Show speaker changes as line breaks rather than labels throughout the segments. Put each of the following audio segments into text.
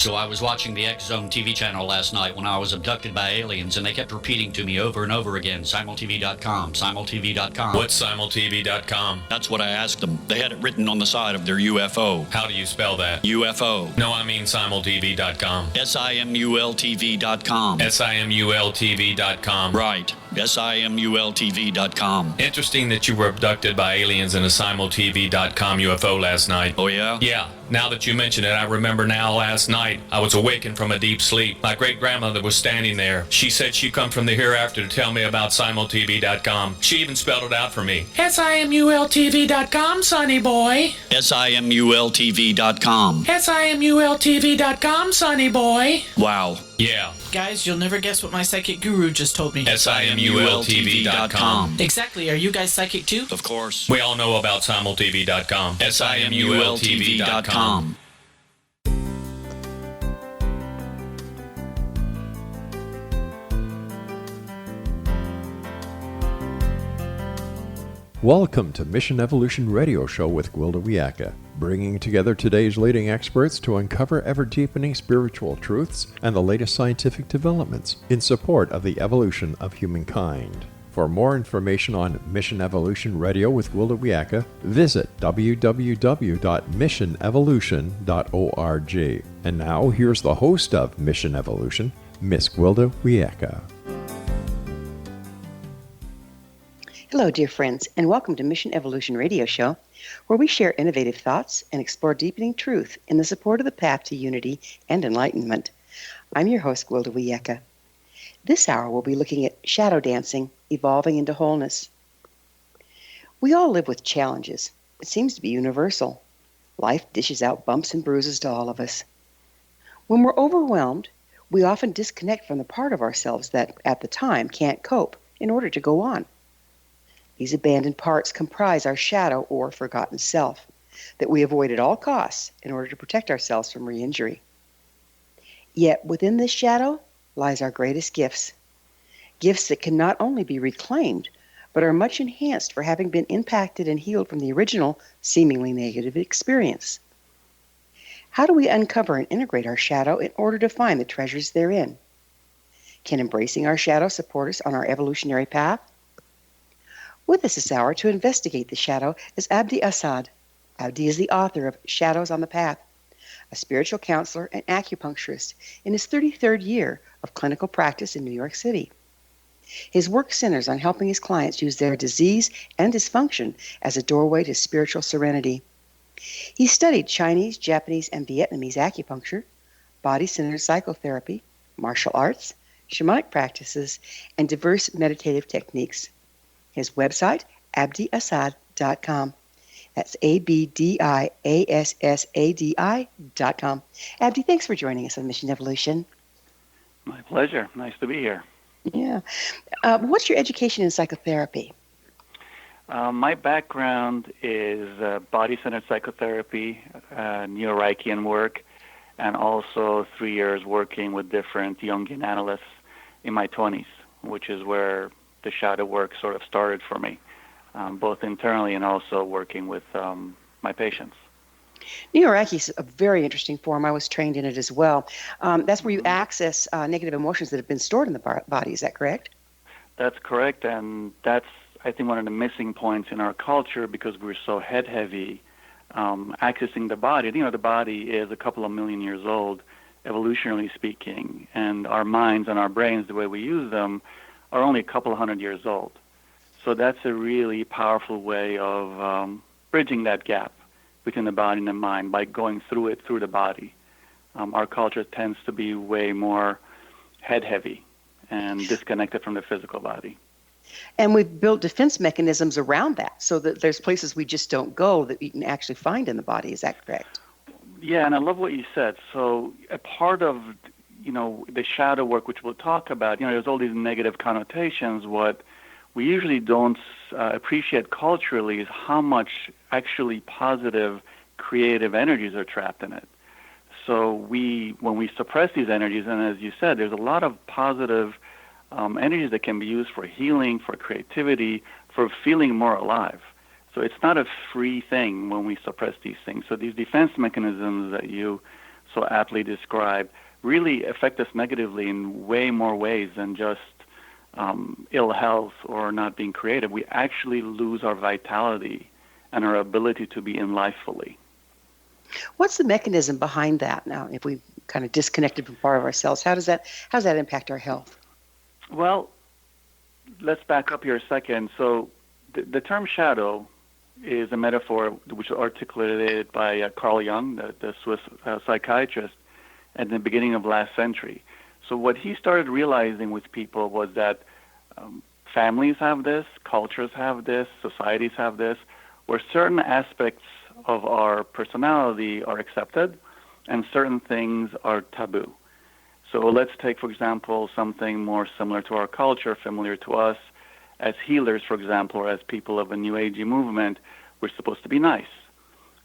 So I was watching the X-Zone TV channel last night when I was abducted by aliens, and they kept repeating to me over and over again, simultv.com, simultv.com.
What's simultv.com?
That's what I asked them. They had it written on the side of their UFO.
How do you spell that?
UFO.
No, I mean simultv.com.
simultv.com.
simultv.com.
Right. simultv.com.
Interesting that you were abducted by aliens in a simultv.com UFO last night.
Oh, yeah?
Yeah. Now that you mention it, I remember now last night I was awakened from a deep sleep. My great-grandmother was standing there. She said she'd come from the hereafter to tell me about simultv.com. She even spelled it out for me. simultv.com, sonny boy.
simultv.com.
simultv.com, sonny boy.
Wow.
Yeah.
Guys, you'll never guess what my psychic guru just told me.
simultv.com.
Exactly. Are you guys psychic too?
Of course.
We all know about simultv.com. simultv.com.
Welcome to Mission Evolution Radio Show with Gwilda Wiyaka, bringing together today's leading experts to uncover ever-deepening spiritual truths and the latest scientific developments in support of the evolution of humankind. For more information on Mission Evolution Radio with Gwilda Wiyaka, visit www.missionevolution.org. And now, here's the host of Mission Evolution, Miss Gwilda Wiyaka.
Hello, dear friends, and welcome to Mission Evolution Radio Show, where we share innovative thoughts and explore deepening truth in the support of the path to unity and enlightenment. I'm your host, Gwilda Wiyaka. This hour, we'll be looking at shadow dancing, evolving into wholeness. We all live with challenges. It seems to be universal. Life dishes out bumps and bruises to all of us. When we're overwhelmed, we often disconnect from the part of ourselves that, at the time, can't cope in order to go on. These abandoned parts comprise our shadow or forgotten self that we avoid at all costs in order to protect ourselves from re-injury. Yet within this shadow lies our greatest gifts. Gifts that can not only be reclaimed, but are much enhanced for having been impacted and healed from the original, seemingly negative experience. How do we uncover and integrate our shadow in order to find the treasures therein? Can embracing our shadow support us on our evolutionary path? With us this hour to investigate the shadow is Abdi Assadi. Abdi is the author of Shadows on the Path, a spiritual counselor and acupuncturist in his 33rd year of clinical practice in New York City. His work centers on helping his clients use their disease and dysfunction as a doorway to spiritual serenity. He studied Chinese, Japanese, and Vietnamese acupuncture, body-centered psychotherapy, martial arts, shamanic practices, and diverse meditative techniques. His website, abdiassadi.com. That's ABDIASSADI.com. Abdi, thanks for joining us on Mission Evolution.
My pleasure. Nice to be here.
Yeah. What's your education in psychotherapy?
My background is body-centered psychotherapy, neo-Reichian work, and also 3 years working with different Jungian analysts in my 20s, which is where the shadow work sort of started for me, both internally and also working with my patients.
Neo-Reiki is a very interesting form. I was trained in it as well. That's where you access negative emotions that have been stored in the body. Is that correct?
That's correct, and that's, I think, one of the missing points in our culture because we're so head-heavy accessing the body. You know, the body is a couple of million years old, evolutionarily speaking, and our minds and our brains, the way we use them, are only a couple of hundred years old. So that's a really powerful way of bridging that gap between the body and the mind by going through it through the body. Our culture tends to be way more head-heavy and disconnected from the physical body.
And we've built defense mechanisms around that so that there's places we just don't go that you can actually find in the body. Is that correct?
Yeah, and I love what you said. So a part of the shadow work, which we'll talk about, there's all these negative connotations. What we usually don't appreciate culturally is how much actually positive, creative energies are trapped in it. So when we suppress these energies, and as you said, there's a lot of positive energies that can be used for healing, for creativity, for feeling more alive. So it's not a free thing when we suppress these things. So these defense mechanisms that you so aptly described, really affect us negatively in way more ways than just ill health or not being creative. We actually lose our vitality and our ability to be in life fully.
What's the mechanism behind that now? If we kind of disconnected from part of ourselves, how does that impact our health?
Well, let's back up here a second. So the term shadow is a metaphor which was articulated by Carl Jung, the Swiss psychiatrist, at the beginning of last century. So what he started realizing with people was that families have this, cultures have this, societies have this, where certain aspects of our personality are accepted and certain things are taboo. So let's take, for example, something more similar to our culture, familiar to us. As healers, for example, or as people of a New Agey movement, we're supposed to be nice,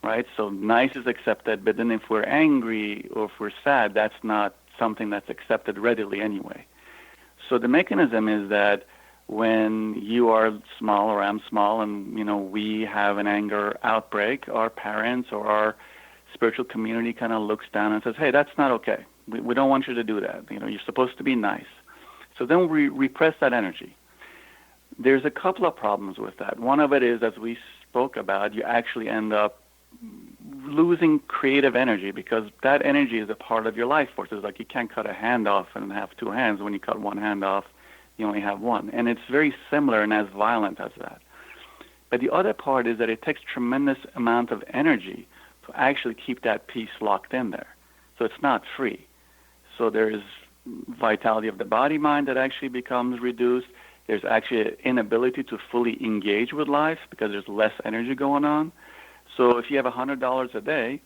right? So nice is accepted, but then if we're angry or if we're sad, that's not something that's accepted readily anyway. So the mechanism is that when you are small or I'm small and, we have an anger outbreak, our parents or our spiritual community kind of looks down and says, hey, that's not okay. We don't want you to do that. You're supposed to be nice. So then we repress that energy. There's a couple of problems with that. One of it is, as we spoke about, you actually end up losing creative energy because that energy is a part of your life force. It's like you can't cut a hand off and have two hands. When you cut one hand off, you only have one. And it's very similar and as violent as that. But the other part is that it takes tremendous amount of energy to actually keep that piece locked in there. So it's not free. So there's vitality of the body-mind that actually becomes reduced. There's actually an inability to fully engage with life because there's less energy going on. So if you have $100 a day,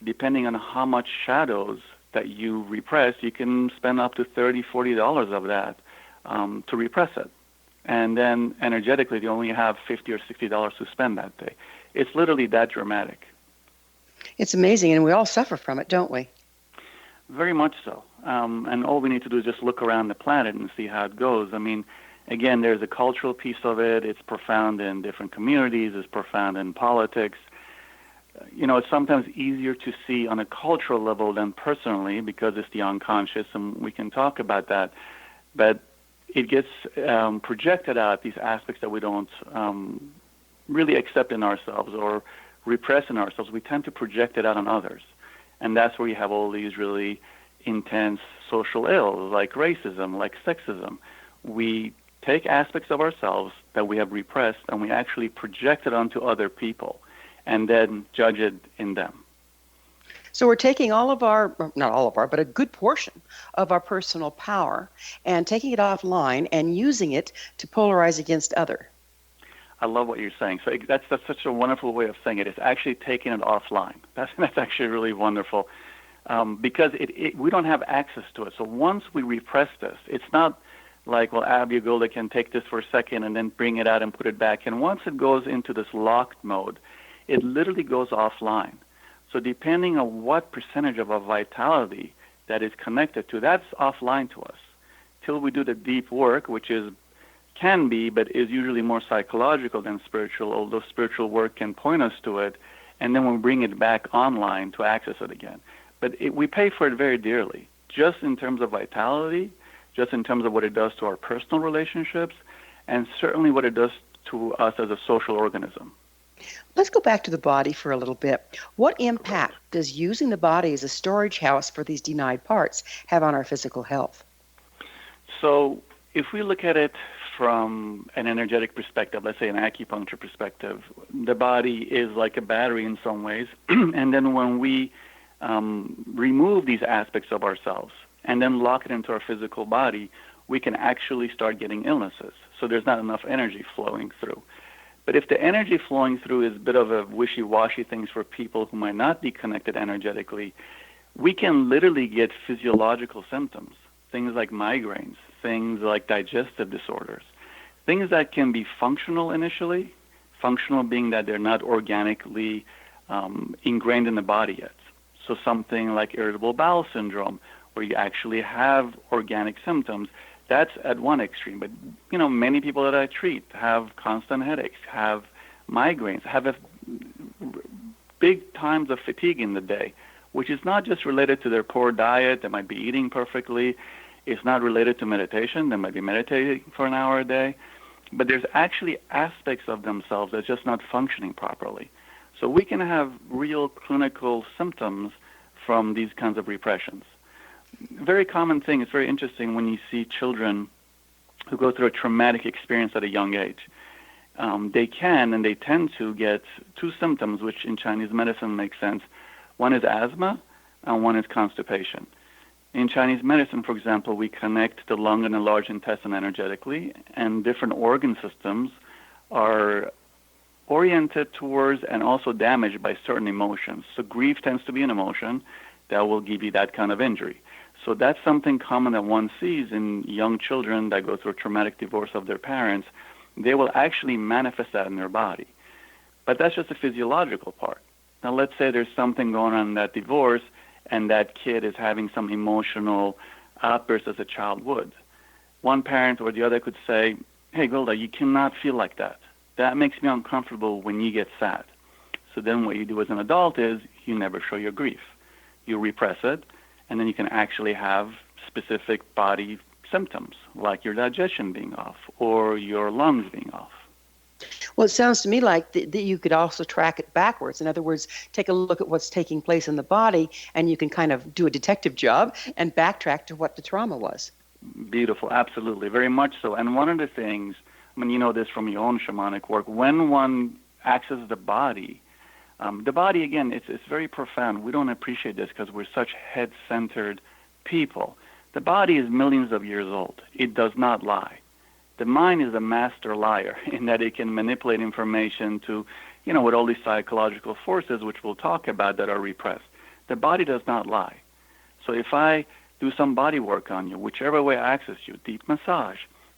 depending on how much shadows that you repress, you can spend up to $30, $40 of that to repress it. And then energetically, you only have $50 or $60 to spend that day. It's literally that dramatic.
It's amazing, and we all suffer from it, don't we?
Very much so. And all we need to do is just look around the planet and see how it goes. I mean, again, there's a cultural piece of it. It's profound in different communities. It's profound in politics. It's sometimes easier to see on a cultural level than personally because it's the unconscious, and we can talk about that. But it gets projected out, these aspects that we don't really accept in ourselves or repress in ourselves. We tend to project it out on others. And that's where you have all these really intense social ills like racism, like sexism. We take aspects of ourselves that we have repressed and we actually project it onto other people and then judge it in them.
So we're taking all of our, not all of our, but a good portion of our personal power and taking it offline and using it to polarize against other.
I love what you're saying. So that's such a wonderful way of saying it. It's actually taking it offline. That's actually really wonderful because we don't have access to it. So once we repress this, it's not like, well, Abdi Assadi can take this for a second and then bring it out and put it back. And once it goes into this locked mode, it literally goes offline. So depending on what percentage of our vitality that is connected to, that's offline to us. Till we do the deep work, which can be, but is usually more psychological than spiritual, although spiritual work can point us to it, and then we bring it back online to access it again. But we pay for it very dearly, just in terms of vitality, just in terms of what it does to our personal relationships, and certainly what it does to us as a social organism.
Let's go back to the body for a little bit. What impact does using the body as a storage house for these denied parts have on our physical health?
So if we look at it from an energetic perspective, let's say an acupuncture perspective, the body is like a battery in some ways. And then when we remove these aspects of ourselves and then lock it into our physical body, we can actually start getting illnesses. So there's not enough energy flowing through. But if the energy flowing through is a bit of a wishy-washy thing for people who might not be connected energetically, we can literally get physiological symptoms, things like migraines, things like digestive disorders, things that can be functional initially, functional being that they're not organically ingrained in the body yet. So something like irritable bowel syndrome, where you actually have organic symptoms, that's at one extreme. But, many people that I treat have constant headaches, have migraines, have big times of fatigue in the day, which is not just related to their poor diet. They might be eating perfectly. It's not related to meditation. They might be meditating for an hour a day. But there's actually aspects of themselves that's just not functioning properly. So we can have real clinical symptoms from these kinds of repressions. Very common thing, it's very interesting when you see children who go through a traumatic experience at a young age. They can and they tend to get two symptoms, which in Chinese medicine makes sense. One is asthma and one is constipation. In Chinese medicine, for example, we connect the lung and the large intestine energetically, and different organ systems are oriented towards and also damaged by certain emotions. So grief tends to be an emotion that will give you that kind of injury. So that's something common that one sees in young children that go through a traumatic divorce of their parents. They will actually manifest that in their body. But that's just the physiological part. Now let's say there's something going on in that divorce and that kid is having some emotional outburst as a child would. One parent or the other could say, hey, Gilda, you cannot feel like that. That makes me uncomfortable when you get sad. So then what you do as an adult is you never show your grief. You repress it, and then you can actually have specific body symptoms, like your digestion being off or your lungs being off.
Well, it sounds to me like that you could also track it backwards. In other words, take a look at what's taking place in the body, and you can kind of do a detective job and backtrack to what the trauma was.
Beautiful, absolutely, very much so. And one of the things, I mean, you know this from your own shamanic work, when one accesses the body, again, it's very profound. We don't appreciate this because we're such head-centered people. The body is millions of years old. It does not lie. The mind is a master liar in that it can manipulate information to, with all these psychological forces, which we'll talk about, that are repressed. The body does not lie. So if I do some body work on you, whichever way I access you, deep massage,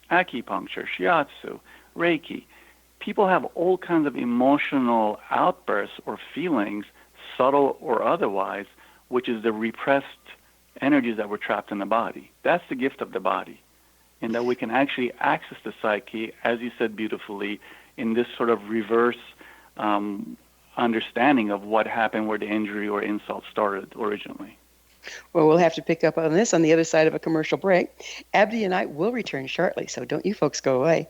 acupuncture, shiatsu, reiki, people have all kinds of emotional outbursts or feelings, subtle or otherwise, which is the repressed energies that were trapped in the body. That's the gift of the body, in that we can actually access the psyche, as you said beautifully, in this sort of reverse understanding of what happened where the injury or insult started originally.
Well, we'll have to pick up on this on the other side of a commercial break. Abdi and I will return shortly, so don't you folks go away.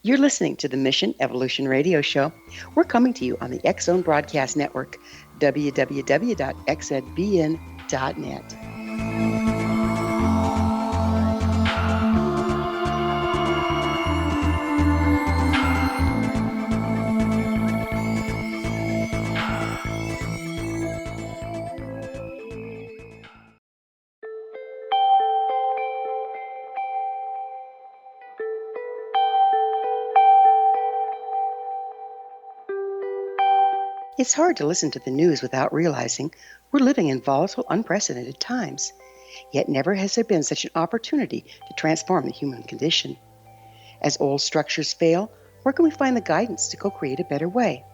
You're listening to the Mission Evolution Radio Show. We're coming to you on the X-Zone Broadcast Network, www.xzbn.net. It's hard to listen to the news without realizing we're living in volatile, unprecedented times. Yet never has there been such an opportunity to transform the human condition. As old structures fail, where can we find the guidance to co-create a better way?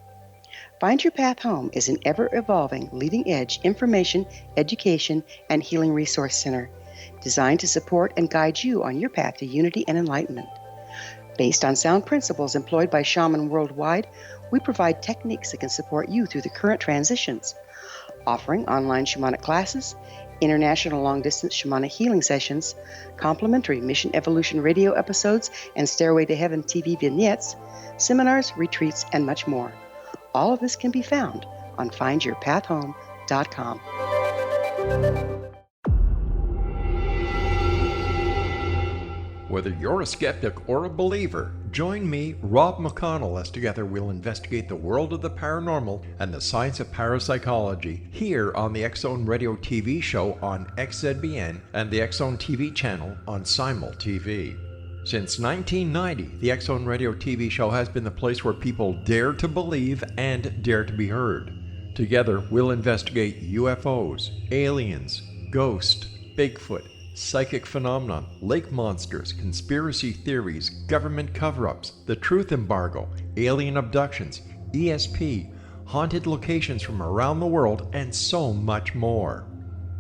Find Your Path Home is an ever-evolving, leading-edge information, education, and healing resource center designed to support and guide you on your path to unity and enlightenment. Based on sound principles employed by shamans worldwide, we provide techniques that can support you through the current transitions, offering online shamanic classes, international long-distance shamanic healing sessions, complimentary Mission Evolution radio episodes and Stairway to Heaven TV vignettes, seminars, retreats, and much more. All of this can be found on findyourpathhome.com.
Whether you're a skeptic or a believer, join me, Rob McConnell, as together we'll investigate the world of the paranormal and the science of parapsychology here on the X-Zone Radio TV show on XZBN and the X-Zone TV channel on Simul TV. Since 1990, the X-Zone Radio TV show has been the place where people dare to believe and dare to be heard. Together, we'll investigate UFOs, aliens, ghosts, Bigfoot, psychic phenomenon, lake monsters, conspiracy theories, government cover-ups, the truth embargo, alien abductions, ESP, haunted locations from around the world, and so much more.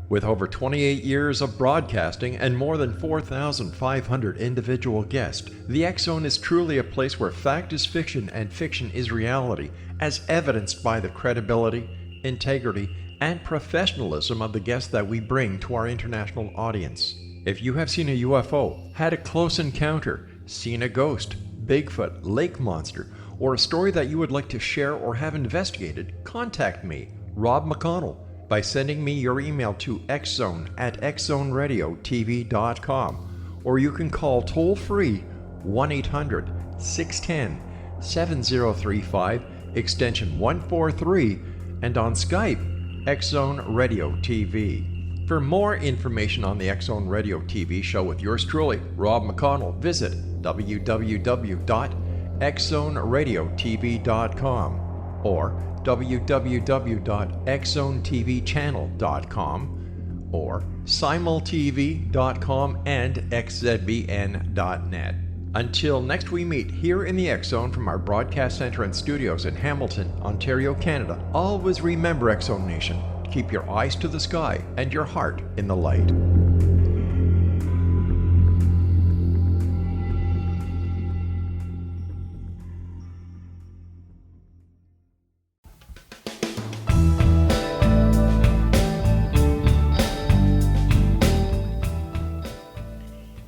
With over 28 years of broadcasting and more than 4,500 individual guests, the X-Zone is truly a place where fact is fiction and fiction is reality, as evidenced by the credibility, integrity, and professionalism of the guests that we bring to our international audience. If you have seen a UFO, had a close encounter, seen a ghost, Bigfoot, lake monster, or a story that you would like to share or have investigated, contact me, Rob McConnell, by sending me your email to xzone@xzoneradiotv.com, or you can call toll-free 1-800-610-7035, extension 143, and on Skype, Xzone Radio TV. For more information on the Xzone Radio TV show with yours truly, Rob McConnell, visit www.xzoneradiotv.com or www.xzonetvchannel.com or simultv.com and xzbn.net. Until next we meet here in the X Zone from our broadcast center and studios in Hamilton, Ontario, Canada, always remember, X Zone Nation, keep your eyes to the sky and your heart in the light.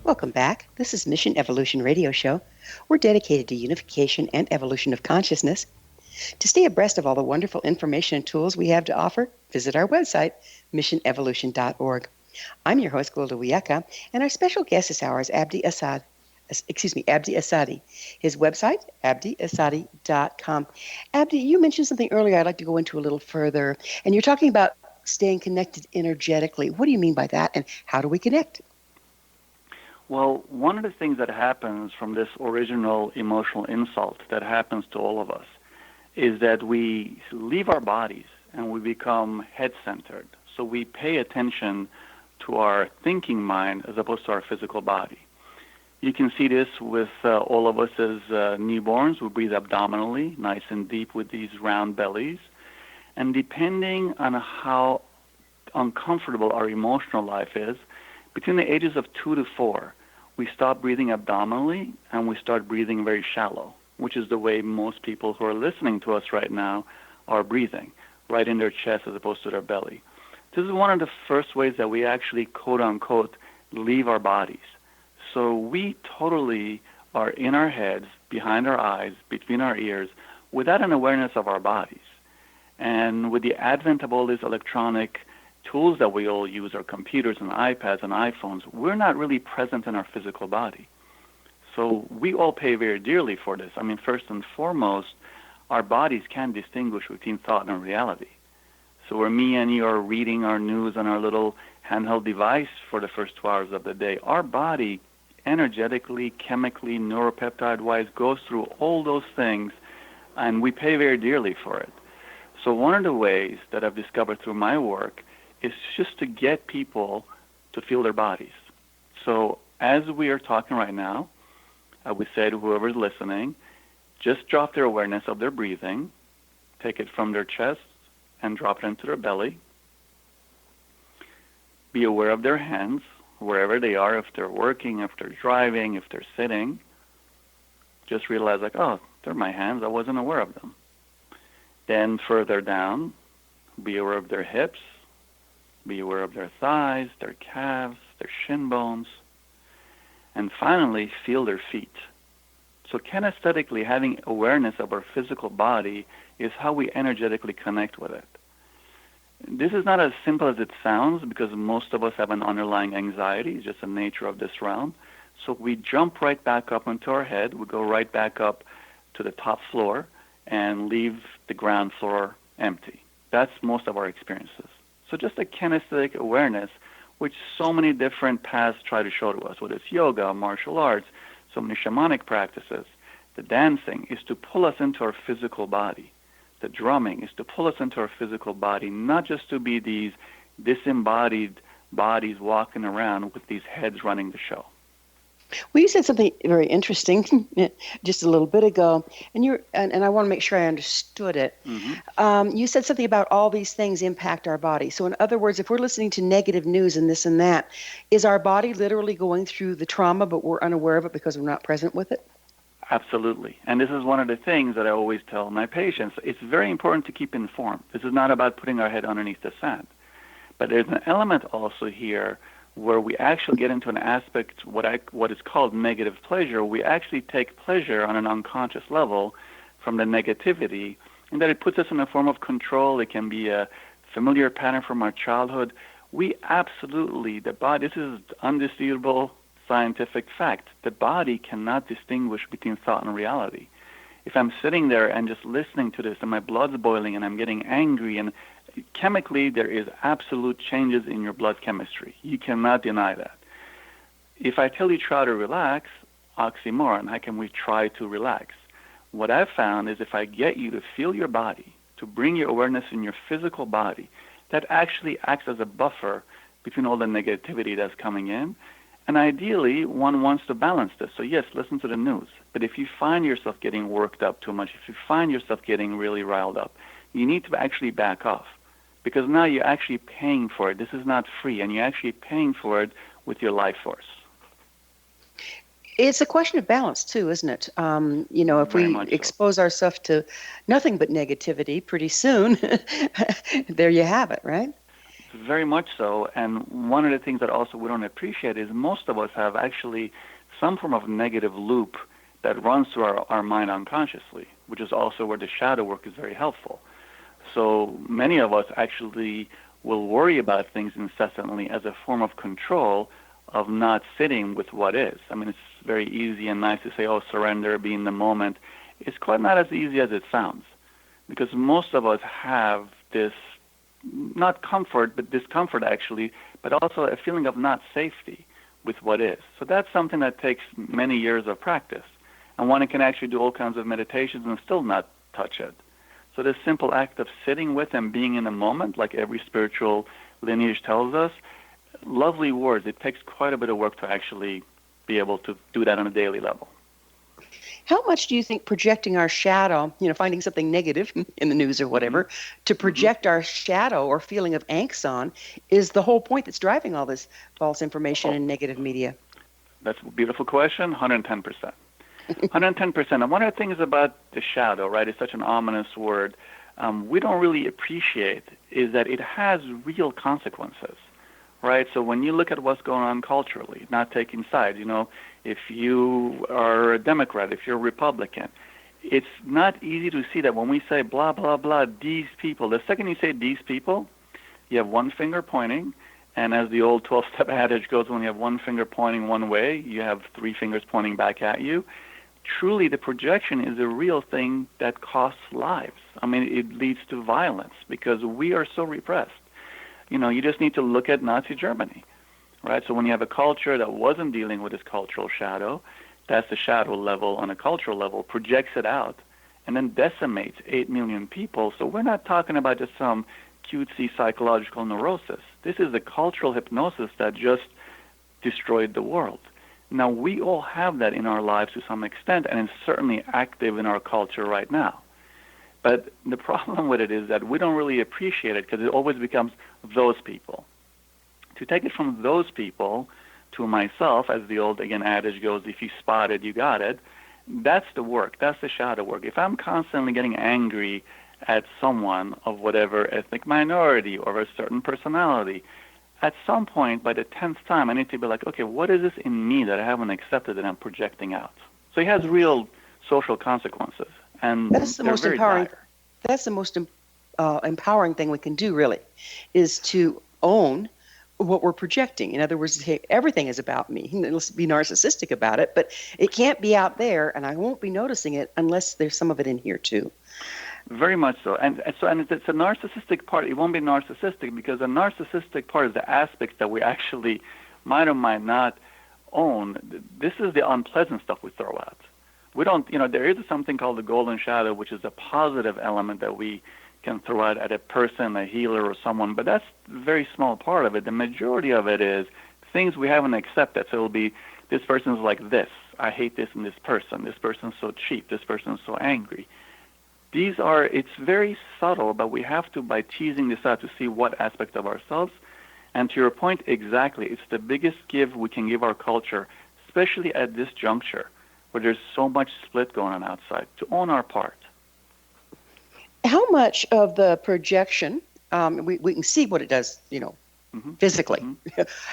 Welcome back. This is Mission Evolution Radio Show. We're dedicated to unification and evolution of consciousness. To stay abreast of all the wonderful information and tools we have to offer, visit our website, missionevolution.org. I'm your host, Gwilda Wiyaka, and our special guest this hour is Abdi Assadi. His website, abdiassadi.com. Abdi, you mentioned something earlier I'd like to go into a little further, and you're talking about staying connected energetically. What do you mean by that, and how do we connect?
Well, one of the things that happens from this original emotional insult that happens to all of us is that we leave our bodies and we become head-centered. So we pay attention to our thinking mind as opposed to our physical body. You can see this with all of us as newborns. We breathe abdominally, nice and deep with these round bellies. And depending on how uncomfortable our emotional life is, between the ages of 2 to 4, we stop breathing abdominally and we start breathing very shallow, which is the way most people who are listening to us right now are breathing, right in their chest as opposed to their belly. This is one of the first ways that we actually, quote-unquote, leave our bodies. So we totally are in our heads, behind our eyes, between our ears, without an awareness of our bodies. And with the advent of all these electronic tools that we all use, our computers and iPads and iPhones, we're not really present in our physical body. So we all pay very dearly for this. I mean, first and foremost, our bodies can distinguish between thought and reality. So where me and you are reading our news on our little handheld device for the first 2 hours of the day, our body energetically, chemically, neuropeptide-wise goes through all those things, and we pay very dearly for it. So one of the ways that I've discovered through my work is just to get people to feel their bodies. So as we are talking right now, I would say to whoever's listening, just drop their awareness of their breathing, take it from their chest and drop it into their belly. Be aware of their hands, wherever they are, if they're working, if they're driving, if they're sitting. Just realize, like, oh, they're my hands, I wasn't aware of them. Then further down, be aware of their hips, be aware of their thighs, their calves, their shin bones, and finally, feel their feet. So kinesthetically, having awareness of our physical body is how we energetically connect with it. This is not as simple as it sounds because most of us have an underlying anxiety. It's just the nature of this realm. So we jump right back up into our head. We go right back up to the top floor and leave the ground floor empty. That's most of our experiences. So just a kinesthetic awareness, which so many different paths try to show to us, whether it's yoga, martial arts, so many shamanic practices. The dancing is to pull us into our physical body. The drumming is to pull us into our physical body, not just to be these disembodied bodies walking around with these heads running the show.
Well, you said something very interesting just a little bit ago, and I want to make sure I understood it. Mm-hmm. You said something about all these things impact our body. So in other words, if we're listening to negative news and this and that, is our body literally going through the trauma, but we're unaware of it because we're not present with it?
Absolutely. And this is one of the things that I always tell my patients. It's very important to keep informed. This is not about putting our head underneath the sand. But there's an element also here where we actually get into an aspect, what is called negative pleasure. We actually take pleasure on an unconscious level from the negativity, and that it puts us in a form of control. It can be a familiar pattern from our childhood. We absolutely, the body, this is undisputable scientific fact. The body cannot distinguish between thought and reality. If I'm sitting there and just listening to this and my blood's boiling and I'm getting angry, and chemically there is absolute changes in your blood chemistry. You cannot deny that. If I tell you try to relax, oxymoron, how can we try to relax? What I've found is if I get you to feel your body, to bring your awareness in your physical body, that actually acts as a buffer between all the negativity that's coming in. And ideally, one wants to balance this. So yes, listen to the news. But if you find yourself getting worked up too much, if you find yourself getting really riled up, you need to actually back off. Because now you're actually paying for it. This is not free, and you're actually paying for it with your life force.
It's a question of balance, too, isn't it? If we expose ourselves to nothing but negativity, pretty soon, there you have it, right?
Very much so. And one of the things that also we don't appreciate is most of us have actually some form of negative loop that runs through our mind unconsciously, which is also where the shadow work is very helpful. So many of us actually will worry about things incessantly as a form of control of not sitting with what is. I mean, it's very easy and nice to say, oh, surrender, be in the moment. It's quite not as easy as it sounds, because most of us have this, not comfort, but discomfort actually, but also a feeling of not safety with what is. So that's something that takes many years of practice. And one can actually do all kinds of meditations and still not touch it. So this simple act of sitting with and being in the moment, like every spiritual lineage tells us, lovely words. It takes quite a bit of work to actually be able to do that on a daily level.
How much do you think projecting our shadow, finding something negative in the news or whatever, to project our shadow or feeling of angst on is the whole point that's driving all this false information and negative media?
That's a beautiful question, 110%. 110%. And one of the things about the shadow, right, it's such an ominous word, we don't really appreciate is that it has real consequences, right? So when you look at what's going on culturally, not taking sides, if you are a Democrat, if you're a Republican, it's not easy to see that when we say blah, blah, blah, these people, the second you say these people, you have one finger pointing, and as the old 12-step adage goes, when you have one finger pointing one way, you have three fingers pointing back at you. Truly, the projection is a real thing that costs lives. I mean, it leads to violence because we are so repressed. You just need to look at Nazi Germany, right? So when you have a culture that wasn't dealing with this cultural shadow, that's the shadow level on a cultural level, projects it out, and then decimates 8 million people. So we're not talking about just some cutesy psychological neurosis. This is a cultural hypnosis that just destroyed the world. Now, we all have that in our lives to some extent, and it's certainly active in our culture right now. But the problem with it is that we don't really appreciate it because it always becomes those people. To take it from those people to myself, as the old, again, adage goes, if you spot it, you got it, that's the work. That's the shadow work. If I'm constantly getting angry at someone of whatever ethnic minority or a certain personality, at some point, by the 10th time, I need to be like, okay, what is this in me that I haven't accepted that I'm projecting out? So it has real social consequences, and
that's the most empowering.
dire.
That's the most empowering thing we can do, really, is to own what we're projecting. In other words, hey, everything is about me. Let's be narcissistic about it, but it can't be out there, and I won't be noticing it unless there's some of it in here too.
Very much so. And it's a narcissistic part. It won't be narcissistic because a narcissistic part is the aspects that we actually might or might not own. This is the unpleasant stuff we throw out. We don't, there is something called the golden shadow, which is a positive element that we can throw out at a person, a healer, or someone, but that's a very small part of it. The majority of it is things we haven't accepted. So it'll be, this person's like this. I hate this in this person. This person's so cheap. This person's so angry. It's very subtle, but we have to, by teasing this out, to see what aspect of ourselves. And to your point, exactly, it's the biggest give we can give our culture, especially at this juncture, where there's so much split going on outside, to own our part.
How much of the projection, we can see what it does, physically.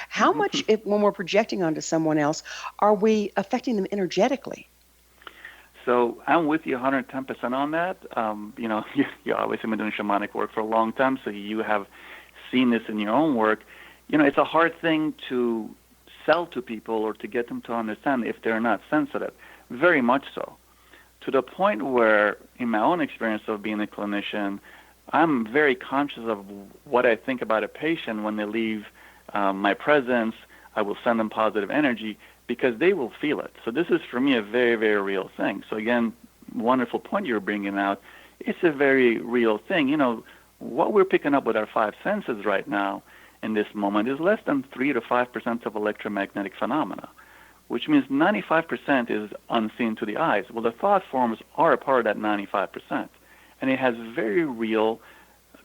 How much, when we're projecting onto someone else, are we affecting them energetically?
So I'm with you 110% on that. You obviously been doing shamanic work for a long time, so you have seen this in your own work. It's a hard thing to sell to people or to get them to understand if they're not sensitive. Very much so. To the point where, in my own experience of being a clinician, I'm very conscious of what I think about a patient when they leave my presence. I will send them positive energy because they will feel it. So this is, for me, a very, very real thing. So again, wonderful point you're bringing out. It's a very real thing. What we're picking up with our five senses right now in this moment is less than 3 to 5% of electromagnetic phenomena, which means 95% is unseen to the eyes. Well, the thought forms are a part of that 95%, and it has very real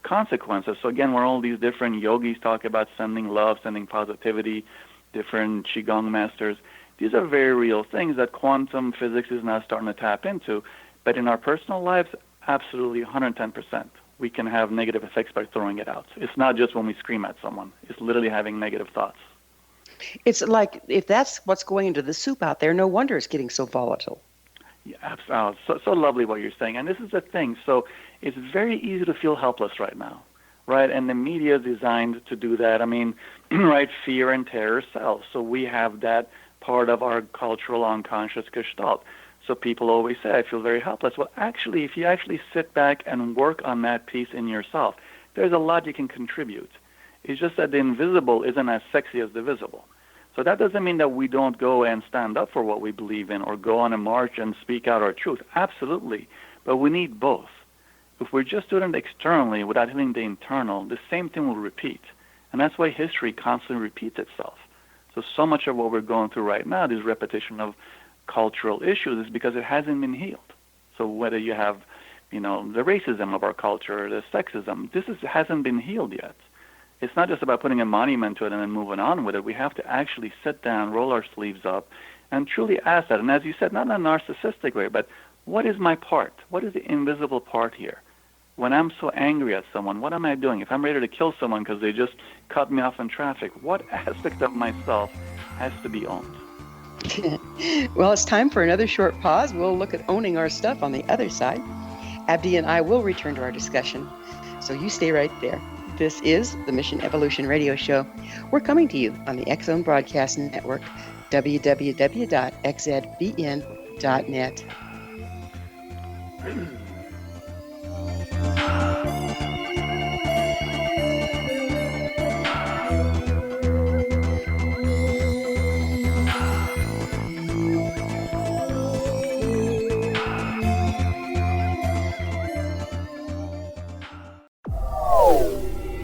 consequences. So again, where all these different yogis talk about sending love, sending positivity, different Qigong masters, these are very real things that quantum physics is now starting to tap into. But in our personal lives, absolutely 110%. We can have negative effects by throwing it out. It's not just when we scream at someone. It's literally having negative thoughts.
It's like, if that's what's going into the soup out there, no wonder it's getting so volatile.
Yeah, absolutely. So lovely what you're saying. And this is the thing. So it's very easy to feel helpless right now, right? And the media is designed to do that. I mean, right, fear and terror sells. So we have that part of our cultural unconscious gestalt. So people always say, I feel very helpless. Well, actually, if you actually sit back and work on that piece in yourself, there's a lot you can contribute. It's just that the invisible isn't as sexy as the visible. So that doesn't mean that we don't go and stand up for what we believe in or go on a march and speak out our truth. Absolutely. But we need both. If we're just doing it externally without healing the internal, the same thing will repeat. And that's why history constantly repeats itself. So much of what we're going through right now, this repetition of cultural issues, is because it hasn't been healed. So whether you have, the racism of our culture, the sexism, hasn't been healed yet. It's not just about putting a monument to it and then moving on with it. We have to actually sit down, roll our sleeves up, and truly ask that. And as you said, not in a narcissistic way, but what is my part? What is the invisible part here? When I'm so angry at someone, what am I doing? If I'm ready to kill someone because they just cut me off in traffic, what aspect of myself has to be owned?
Well, it's time for another short pause. We'll look at owning our stuff on the other side. Abdi and I will return to our discussion, so you stay right there. This is the Mission Evolution Radio Show. We're coming to you on the X-Zone Broadcast Network, www.xzbn.net.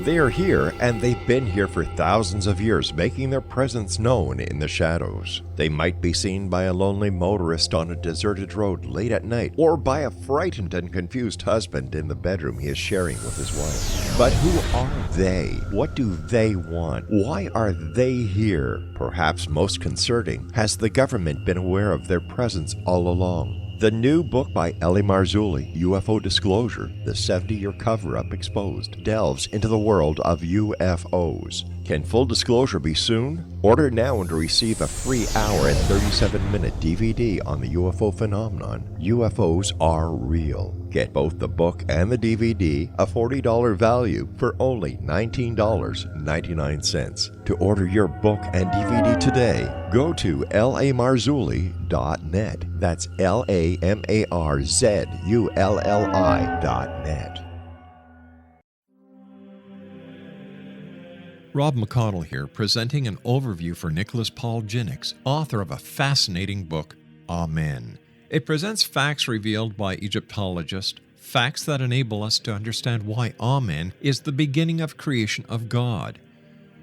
They are here, and they've been here for thousands of years, making their presence known in the shadows. They might be seen by a lonely motorist on a deserted road late at night, or by a frightened and confused husband in the bedroom he is sharing with his wife. But who are they? What do they want? Why are they here? Perhaps most concerning, has the government been aware of their presence all along? The new book by Ellie Marzulli, UFO Disclosure, the 70-year cover-up exposed, delves into the world of UFOs. Can full disclosure be soon? Order now and receive a free hour and 37-minute DVD on the UFO phenomenon. UFOs are real. Get both the book and the DVD, a $40 value, for only $19.99. To order your book and DVD today, go to lamarzulli.net. That's LAMARZULLI.net.
Rob McConnell here, presenting an overview for Nicholas Paul Jennings, author of a fascinating book, Amen. It presents facts revealed by Egyptologists, facts that enable us to understand why Amen is the beginning of creation of God.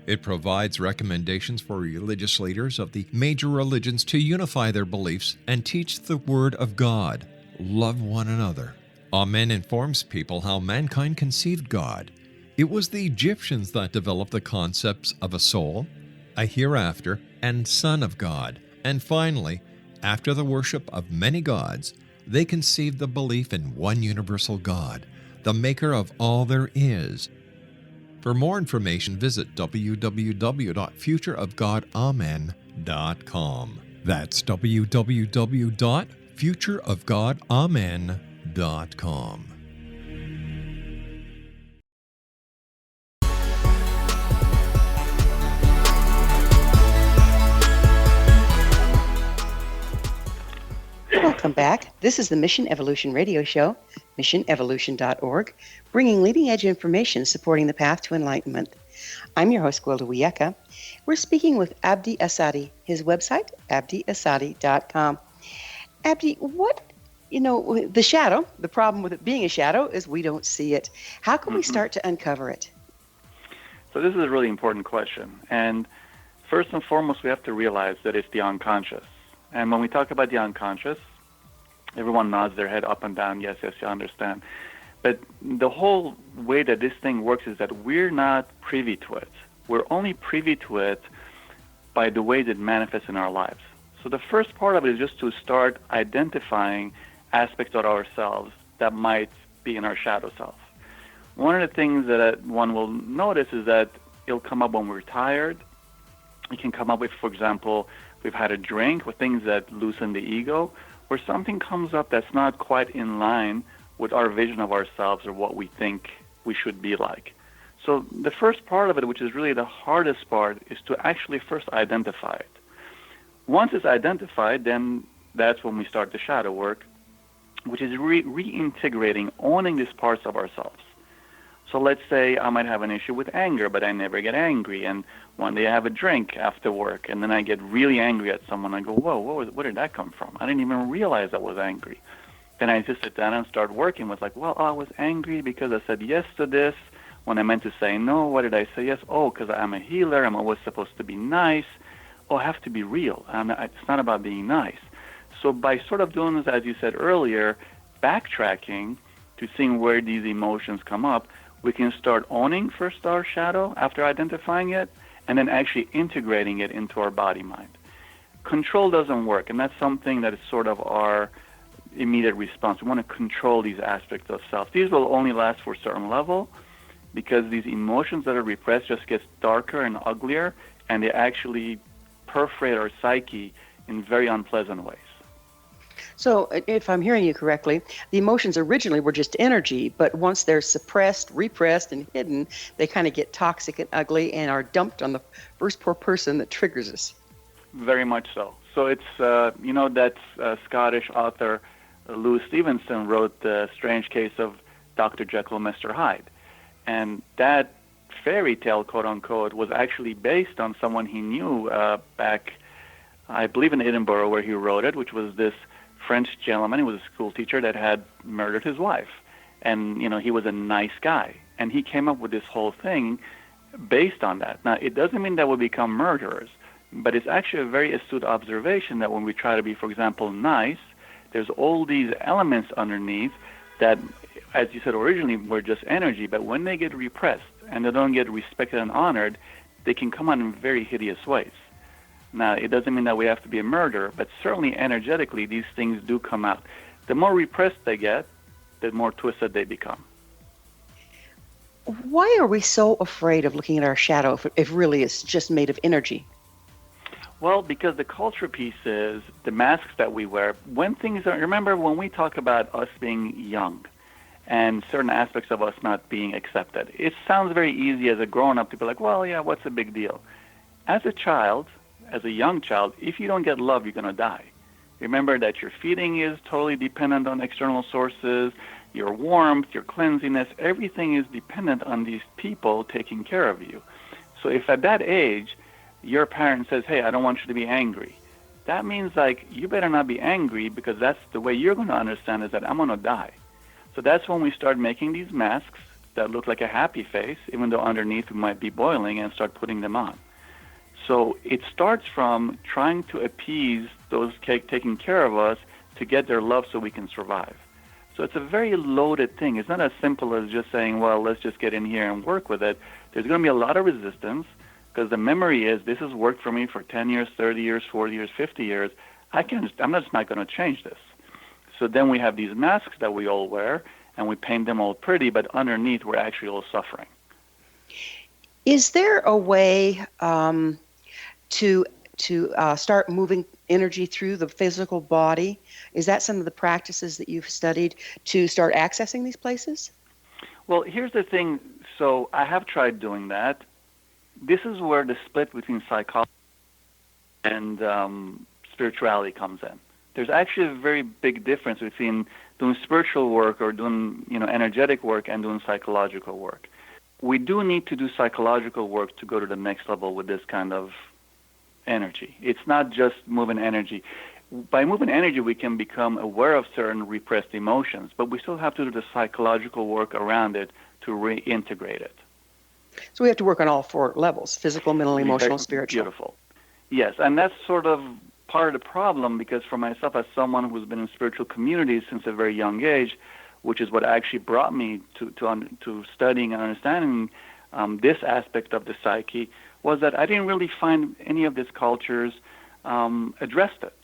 It provides recommendations for religious leaders of the major religions to unify their beliefs and teach the Word of God. Love one another. Amen informs people how mankind conceived God. It was the Egyptians that developed the concepts of a soul, a hereafter, and Son of God. And finally, After the worship of many gods, they conceived the belief in one universal God, the maker of all there is. For more information, visit www.futureofgodamen.com. That's www.futureofgodamen.com.
Welcome back. This is the Mission Evolution Radio Show, missionevolution.org, bringing leading-edge information supporting the path to enlightenment. I'm your host, Gwilda Wiyaka. We're speaking with Abdi Assadi. His website, abdiassadi.com. Abdi, the shadow, the problem with it being a shadow is we don't see it. How can we start to uncover it?
So this is a really important question. And first and foremost, we have to realize that it's the unconscious. And when we talk about the unconscious, everyone nods their head up and down. Yes, you understand. But the whole way that this thing works is that we're not privy to it. We're only privy to it by the way that it manifests in our lives. So the first part of it is just to start identifying aspects of ourselves that might be in our shadow self. One of the things that one will notice is that it'll come up when we're tired. It can come up with, for example, we've had a drink, with things that loosen the ego, where something comes up that's not quite in line with our vision of ourselves or what we think we should be like. So the first part of it, which is really the hardest part, is to actually first identify it. Once it's identified, then that's when we start the shadow work, which is reintegrating, owning these parts of ourselves. So let's say I might have an issue with anger, but I never get angry. And one day I have a drink after work, and then I get really angry at someone. I go, whoa, where did that come from? I didn't even realize I was angry. Then I just sit down and start working with I was angry because I said yes to this when I meant to say no. What did I say yes? Oh, because I'm a healer. I'm always supposed to be nice. Oh, I have to be real. It's not about being nice. So by sort of doing this, as you said earlier, backtracking to seeing where these emotions come up, we can start owning first our shadow after identifying it, and then actually integrating it into our body-mind. Control doesn't work, and that's something that is sort of our immediate response. We want to control these aspects of self. These will only last for a certain level because these emotions that are repressed just get darker and uglier, and they actually perforate our psyche in very unpleasant ways.
So if I'm hearing you correctly, the emotions originally were just energy, but once they're suppressed, repressed, and hidden, they kind of get toxic and ugly and are dumped on the first poor person that triggers us.
Very much so. So it's, that Scottish author Louis Stevenson wrote The Strange Case of Dr. Jekyll and Mr. Hyde. And that fairy tale, quote unquote, was actually based on someone he knew back, I believe in Edinburgh, where he wrote it, which was this French gentleman. He was a school teacher that had murdered his wife. And, he was a nice guy. And he came up with this whole thing based on that. Now, it doesn't mean that we become murderers, but it's actually a very astute observation that when we try to be, for example, nice, there's all these elements underneath that, as you said originally, were just energy, but when they get repressed and they don't get respected and honored, they can come out in very hideous ways. Now, it doesn't mean that we have to be a murderer, but certainly energetically, these things do come out. The more repressed they get, the more twisted they become.
Why are we so afraid of looking at our shadow if really it's just made of energy?
Well, because the culture piece is the masks that we wear. When things are, remember when we talk about us being young and certain aspects of us not being accepted, it sounds very easy as a grown-up to be like, well, yeah, what's the big deal? As a child, as a young child, if you don't get love, you're going to die. Remember that your feeding is totally dependent on external sources, your warmth, your cleanliness, everything is dependent on these people taking care of you. So if at that age, your parent says, hey, I don't want you to be angry, that means you better not be angry because that's the way you're going to understand is that I'm going to die. So that's when we start making these masks that look like a happy face, even though underneath we might be boiling, and start putting them on. So it starts from trying to appease those taking care of us to get their love so we can survive. So it's a very loaded thing. It's not as simple as just saying, well, let's just get in here and work with it. There's going to be a lot of resistance because the memory is this has worked for me for 10 years, 30 years, 40 years, 50 years. I'm just not going to change this. So then we have these masks that we all wear, and we paint them all pretty, but underneath we're actually all suffering.
Is there a way to start moving energy through the physical body? Is that some of the practices that you've studied to start accessing these places?
Well, here's the thing. So I have tried doing that. This is where the split between psychology and spirituality comes in. There's actually a very big difference between doing spiritual work or doing, energetic work and doing psychological work. We do need to do psychological work to go to the next level with this kind of energy. It's not just moving energy. By moving energy, we can become aware of certain repressed emotions, but we still have to do the psychological work around it to reintegrate it.
So we have to work on all four levels: physical, mental, emotional, spiritual.
Beautiful. Yes, and that's sort of part of the problem, because for myself, as someone who's been in spiritual communities since a very young age, which is what actually brought me to studying and understanding this aspect of the psyche, was that I didn't really find any of these cultures addressed it.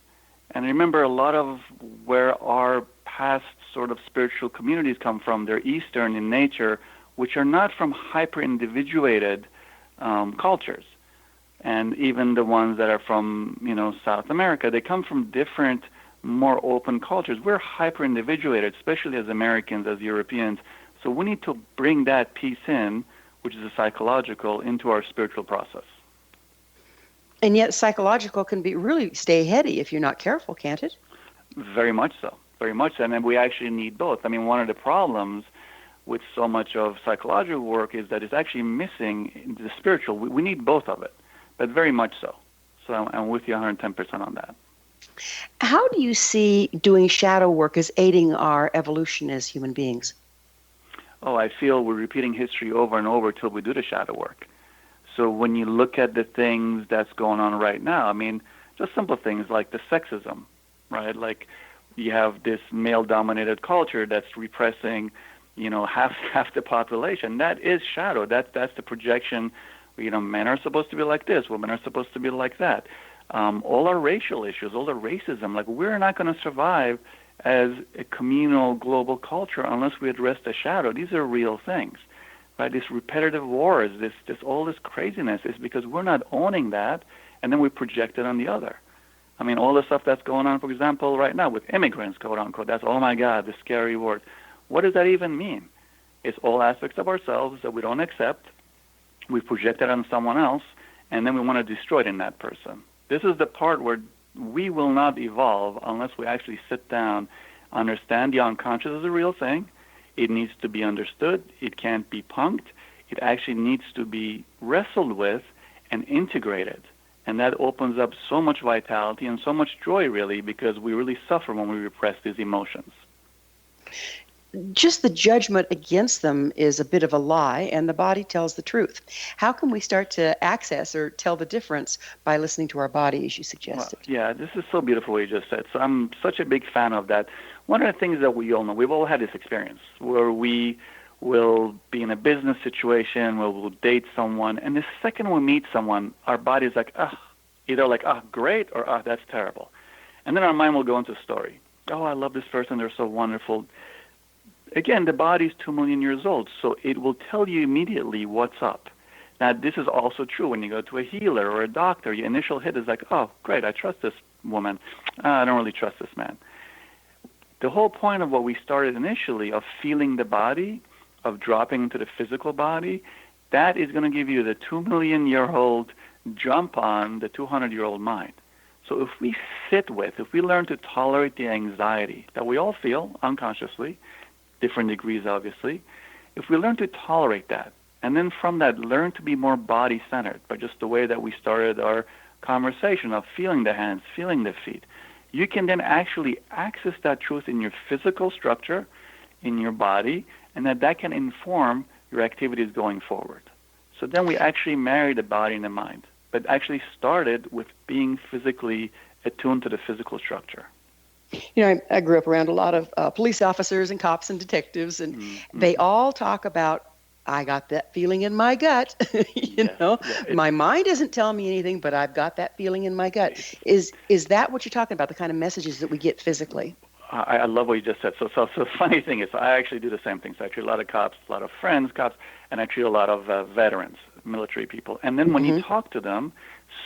And I remember a lot of where our past sort of spiritual communities come from, they're Eastern in nature, which are not from hyper-individuated cultures. And even the ones that are from, South America, they come from different, more open cultures. We're hyper-individuated, especially as Americans, as Europeans. So we need to bring that piece in, which is a psychological, into our spiritual process.
And yet psychological can really stay heady if you're not careful, can't it?
Very much so. Very much so. And then we actually need both. I mean, one of the problems with so much of psychological work is that it's actually missing the spiritual. We need both of it, but very much so. So I'm with you 110% on that.
How do you see doing shadow work as aiding our evolution as human beings?
Oh, I feel we're repeating history over and over till we do the shadow work. So when you look at the things that's going on right now, I mean, just simple things like the sexism, right? Like you have this male-dominated culture that's repressing, half the population. That is shadow. That's the projection. Men are supposed to be like this. Women are supposed to be like that. All our racial issues, all the racism, like we're not going to survive as a communal global culture unless we address the shadow. These are real things, right? These repetitive wars, all this craziness is because we're not owning that, and then we project it on the other. I mean, all the stuff that's going on, for example, right now with immigrants, quote unquote, that's, oh my God, the scary word. What does that even mean? It's all aspects of ourselves that we don't accept. We project it on someone else, and then we want to destroy it in that person. This is the part where we will not evolve unless we actually sit down, understand the unconscious is a real thing. It needs to be understood. It can't be punked. It actually needs to be wrestled with and integrated. And that opens up so much vitality and so much joy, really, because we really suffer when we repress these emotions.
Just the judgment against them is a bit of a lie, and the body tells the truth. How can we start to access or tell the difference by listening to our body, as you suggested?
Well, yeah, this is so beautiful what you just said. So I'm such a big fan of that. One of the things that we all know, we've all had this experience where we will be in a business situation where we'll date someone, and the second we meet someone, our body's like, either like, great, or that's terrible. And then our mind will go into a story. Oh, I love this person, they're so wonderful. Again, the body's 2 million years old, so it will tell you immediately what's up. Now, this is also true when you go to a healer or a doctor. Your initial hit is like, oh, great, I trust this woman. I don't really trust this man. The whole point of what we started initially, of feeling the body, of dropping into the physical body, that is going to give you the 2 million year old jump on the 200-year-old mind. So if we if we learn to tolerate the anxiety that we all feel unconsciously, different degrees obviously, if we learn to tolerate that, and then from that learn to be more body-centered by just the way that we started our conversation of feeling the hands, feeling the feet, you can then actually access that truth in your physical structure, in your body, and that can inform your activities going forward. So then we actually marry the body and the mind, but actually started with being physically attuned to the physical structure.
I grew up around a lot of police officers and cops and detectives, and they all talk about I got that feeling in my gut. My mind isn't telling me anything, but I've got that feeling in my gut. Is that what you're talking about, the kind of messages that we get physically?
I love what you just said. So the funny thing is, I actually do the same thing. So I treat a lot of cops, a lot of friends, cops, and I treat a lot of veterans, military people. And then when you talk to them,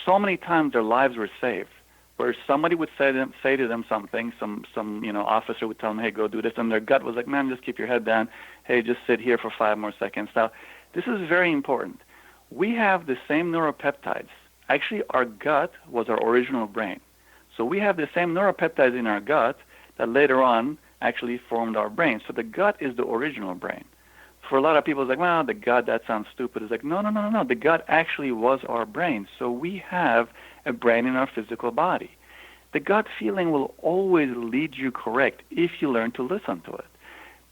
so many times their lives were saved. Where somebody would say to them something, some officer would tell them, hey, go do this, and their gut was like, man, just keep your head down. Hey, just sit here for 5 more seconds. Now, this is very important. We have the same neuropeptides. Actually, our gut was our original brain. So we have the same neuropeptides in our gut that later on actually formed our brain. So the gut is the original brain. For a lot of people, it's like, well, the gut, that sounds stupid. It's like, no. The gut actually was our brain. So we have a brain in our physical body. The gut feeling will always lead you correct if you learn to listen to it.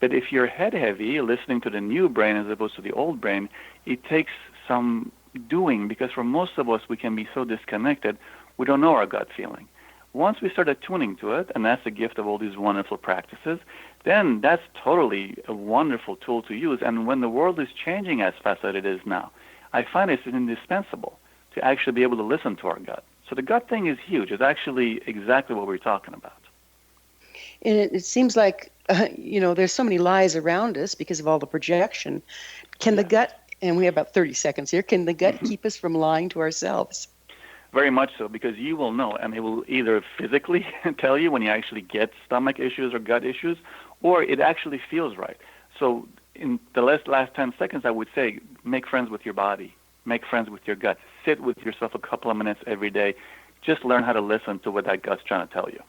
But if you're head heavy, listening to the new brain as opposed to the old brain, it takes some doing, because for most of us, we can be so disconnected, we don't know our gut feeling. Once we start attuning to it, and that's the gift of all these wonderful practices, then that's totally a wonderful tool to use. And when the world is changing as fast as it is now, I find it's indispensable to actually be able to listen to our gut. So the gut thing is huge. It's actually exactly what we're talking about.
And it seems like, there's so many lies around us because of all the projection. Can the gut, and we have about 30 seconds here, can the gut keep us from lying to ourselves?
Very much so, because you will know, and it will either physically tell you when you actually get stomach issues or gut issues, or it actually feels right. So in the last 10 seconds, I would say, make friends with your body. Make friends with your gut. Sit with yourself a couple of minutes every day. Just learn how to listen to what that gut's trying to tell you.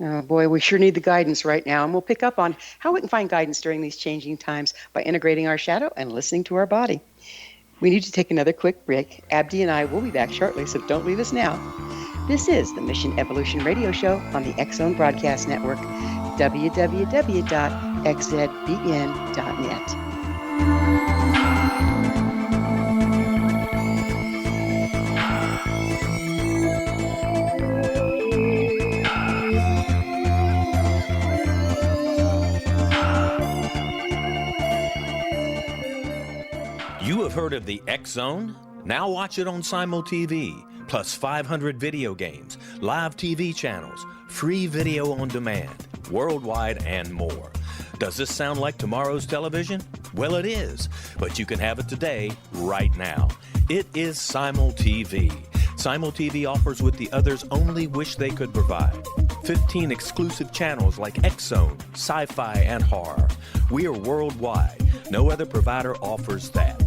Oh, boy, we sure need the guidance right now. And we'll pick up on how we can find guidance during these changing times by integrating our shadow and listening to our body. We need to take another quick break. Abdi and I will be back shortly, so don't leave us now. This is the Mission Evolution Radio Show on the X-Zone Broadcast Network, www.xzbn.net.
You have heard of the X-Zone? Now watch it on Simul TV, plus 500 video games, live TV channels, free video on demand, worldwide, and more. Does this sound like tomorrow's television? Well, it is, but you can have it today, right now. It is Simul TV. Simul TV offers what the others only wish they could provide. 15 exclusive channels like X-Zone, sci-fi, and horror. We are worldwide. No other provider offers that.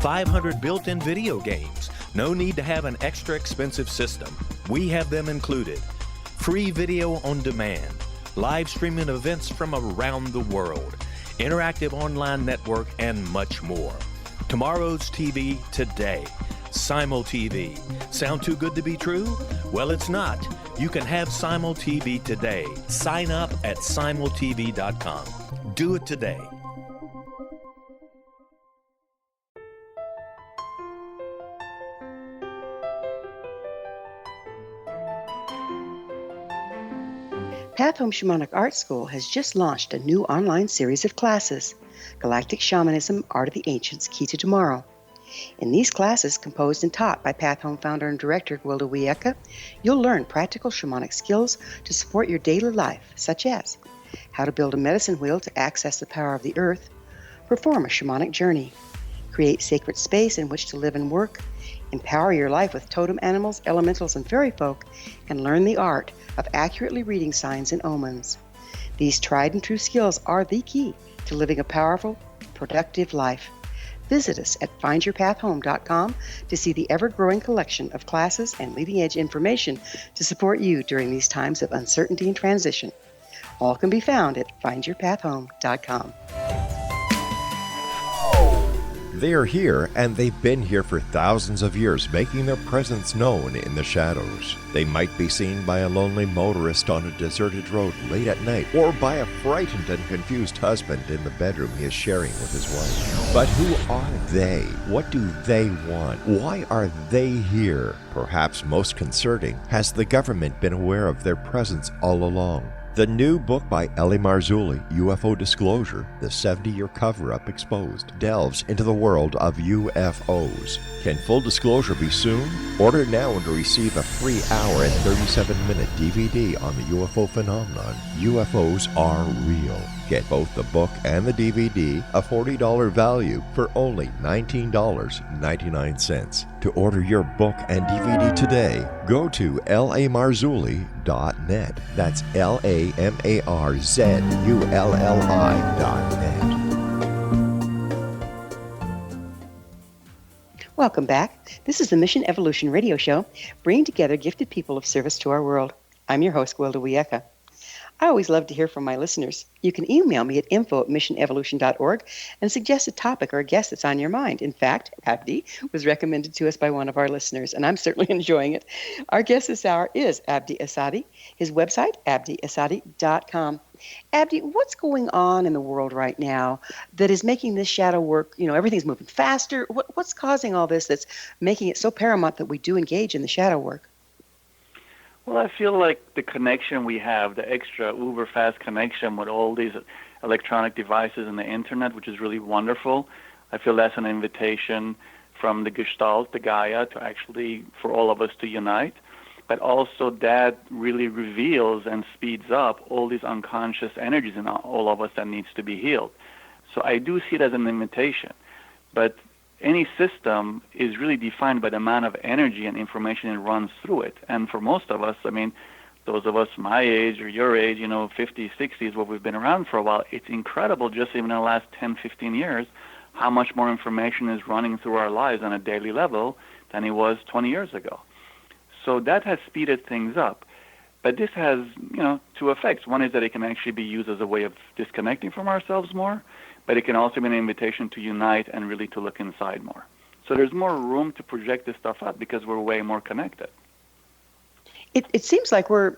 500 built-in video games. No need to have an extra expensive system. We have them included. Free video on demand. Live streaming events from around the world. Interactive online network, and much more. Tomorrow's TV today. Simul TV. Sound too good to be true? Well, it's not. You can have Simul TV today. Sign up at simultv.com. Do it today.
Path Home Shamanic Art School has just launched a new online series of classes, Galactic Shamanism, Art of the Ancients, Key to Tomorrow. In these classes, composed and taught by Path Home founder and director Gwilda Wiyaka, you'll learn practical shamanic skills to support your daily life, such as how to build a medicine wheel to access the power of the earth, perform a shamanic journey, create sacred space in which to live and work, empower your life with totem animals, elementals, and fairy folk, and learn the art of accurately reading signs and omens. These tried and true skills are the key to living a powerful, productive life. Visit us at findyourpathhome.com to see the ever-growing collection of classes and leading-edge information to support you during these times of uncertainty and transition. All can be found at findyourpathhome.com.
They are here, and they've been here for thousands of years, making their presence known in the shadows. They might be seen by a lonely motorist on a deserted road late at night, or by a frightened and confused husband in the bedroom he is sharing with his wife. But who are they? What do they want? Why are they here? Perhaps most concerning, has the government been aware of their presence all along? The new book by Ellie Marzulli, UFO Disclosure, The 70-Year Cover-Up Exposed, delves into the world of UFOs. Can full disclosure be soon? Order now and receive a free hour and 37-minute DVD on the UFO phenomenon. UFOs are real. Get both the book and the DVD, a $40 value, for only $19.99. To order your book and DVD today, go to lamarzulli.net. That's LAMARZULLI.net.
Welcome back. This is the Mission Evolution Radio Show, bringing together gifted people of service to our world. I'm your host, Gwilda Wiyaka. I always love to hear from my listeners. You can email me at info@missionevolution.org and suggest a topic or a guest that's on your mind. In fact, Abdi was recommended to us by one of our listeners, and I'm certainly enjoying it. Our guest this hour is Abdi Assadi. His website, abdiassadi.com. Abdi, what's going on in the world right now that is making this shadow work, everything's moving faster? What's causing all this that's making it so paramount that we do engage in the shadow work?
Well, I feel like the connection we have, the extra uber fast connection with all these electronic devices and the internet, which is really wonderful. I feel that's an invitation from the Gestalt, the Gaia, to actually, for all of us to unite. But also that really reveals and speeds up all these unconscious energies in all of us that needs to be healed. So I do see it as an invitation. But any system is really defined by the amount of energy and information it runs through it. And for most of us, those of us my age or your age, 50s, 60s, what we've been around for a while, it's incredible just even in the last 10, 15 years how much more information is running through our lives on a daily level than it was 20 years ago. So that has speeded things up. But this has, two effects. One is that it can actually be used as a way of disconnecting from ourselves more, but it can also be an invitation to unite and really to look inside more. So there's more room to project this stuff out because we're way more connected.
It seems like we're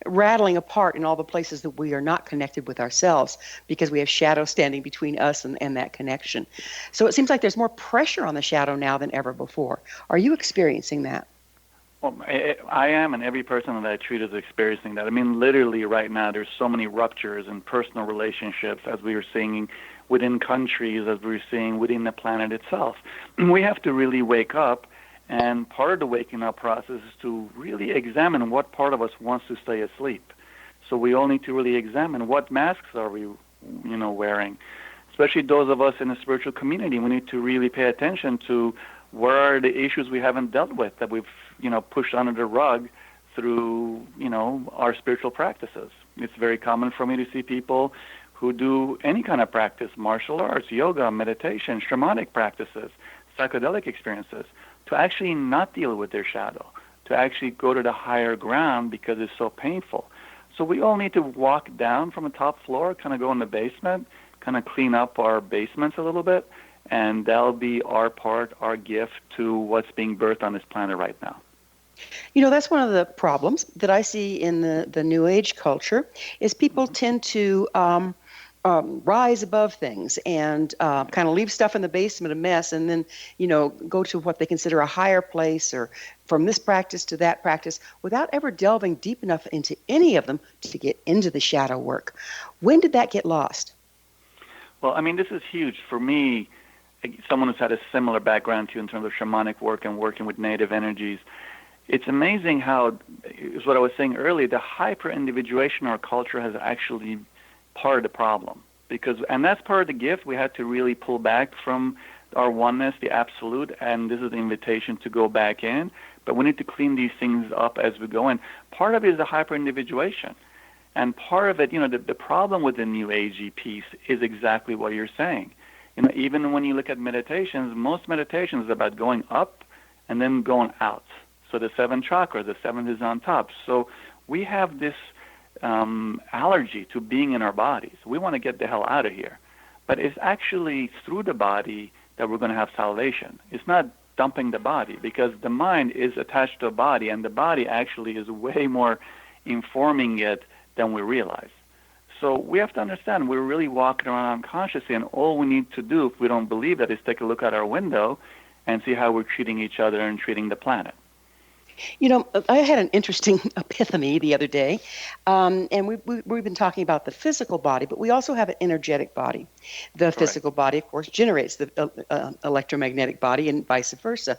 rattling apart in all the places that we are not connected with ourselves because we have shadow standing between us and that connection. So it seems like there's more pressure on the shadow now than ever before. Are you experiencing that?
Well, I am, and every person that I treat is experiencing that. Literally right now there's so many ruptures in personal relationships as we are seeing within countries, as we're seeing within the planet itself. We have to really wake up, and part of the waking up process is to really examine what part of us wants to stay asleep. So we all need to really examine what masks are we, wearing. Especially those of us in the spiritual community, we need to really pay attention to where are the issues we haven't dealt with that we've, pushed under the rug through, our spiritual practices. It's very common for me to see people who do any kind of practice, martial arts, yoga, meditation, shamanic practices, psychedelic experiences, to actually not deal with their shadow, to actually go to the higher ground because it's so painful. So we all need to walk down from the top floor, kind of go in the basement, kind of clean up our basements a little bit, and that'll be our part, our gift to what's being birthed on this planet right now.
That's one of the problems that I see in the New Age culture is people tend to rise above things and kind of leave stuff in the basement a mess and then, go to what they consider a higher place or from this practice to that practice without ever delving deep enough into any of them to get into the shadow work. When did that get lost?
Well, this is huge. For me, someone who's had a similar background to you in terms of shamanic work and working with native energies, it's amazing how, is what I was saying earlier, the hyper-individuation in our culture has actually part of the problem. And that's part of the gift. We had to really pull back from our oneness, the absolute, and this is the invitation to go back in. But we need to clean these things up as we go in. Part of it is the hyper-individuation. And part of it, the problem with the New Agey piece is exactly what you're saying. Even when you look at meditations, most meditations is about going up and then going out. So the 7 chakras, the 7th is on top. So we have this allergy to being in our bodies. We want to get the hell out of here. But it's actually through the body that we're going to have salvation. It's not dumping the body because the mind is attached to a body, and the body actually is way more informing it than we realize. So we have to understand we're really walking around unconsciously, and all we need to do, if we don't believe that, is take a look out our window and see how we're treating each other and treating the planet.
You know, I had an interesting epiphany the other day, and we've been talking about the physical body, but we also have an energetic body. The
Correct.
physical body, of course, generates the electromagnetic body and vice versa.